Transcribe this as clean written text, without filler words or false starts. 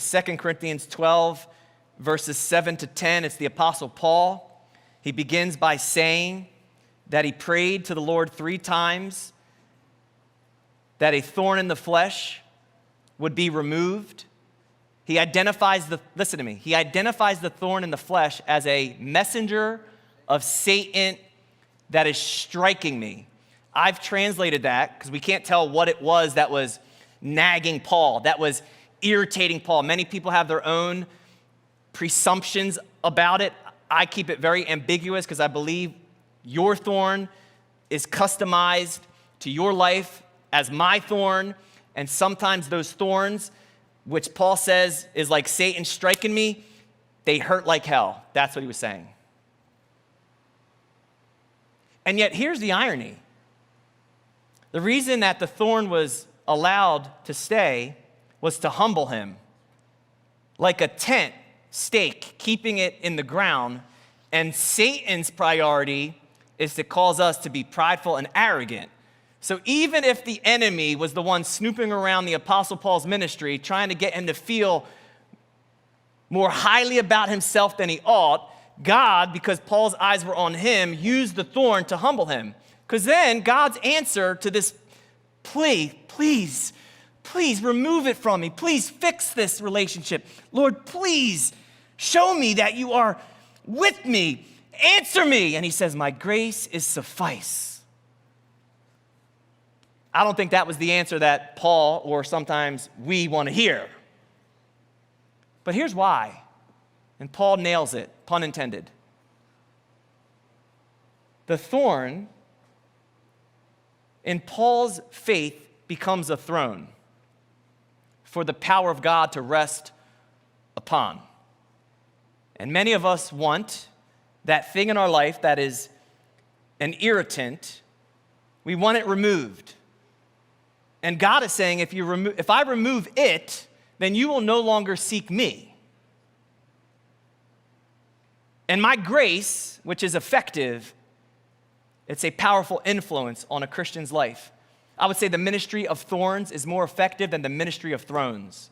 2 Corinthians 12, verses 7 to 10. It's the Apostle Paul. He begins by saying that he prayed to the Lord 3 times that a thorn in the flesh would be removed. He identifies he identifies the thorn in the flesh as a messenger of Satan that is striking me. I've translated that because we can't tell what it was that was nagging Paul, that was irritating Paul. Many people have their own presumptions about it. I keep it very ambiguous because I believe your thorn is customized to your life as my thorn, and sometimes those thorns, which Paul says is like Satan striking me, they hurt like hell. That's what he was saying. And yet, here's the irony. The reason that the thorn was allowed to stay was to humble him. Like a tent stake, keeping it in the ground. And Satan's priority is to cause us to be prideful and arrogant. So even if the enemy was the one snooping around the Apostle Paul's ministry, trying to get him to feel more highly about himself than he ought, God, because Paul's eyes were on him, used the thorn to humble him. Because then God's answer to this plea, please remove it from me. Please fix this relationship. Lord, please show me that you are with me. Answer me. And he says, my grace is suffice. I don't think that was the answer that Paul or sometimes we want to hear. But here's why. And Paul nails it, pun intended. The thorn in Paul's faith becomes a throne for the power of God to rest upon. And many of us want that thing in our life that is an irritant, we want it removed. And God is saying, if I remove it, then you will no longer seek me. And my grace, which is effective, it's a powerful influence on a Christian's life. I would say the ministry of thorns is more effective than the ministry of thrones.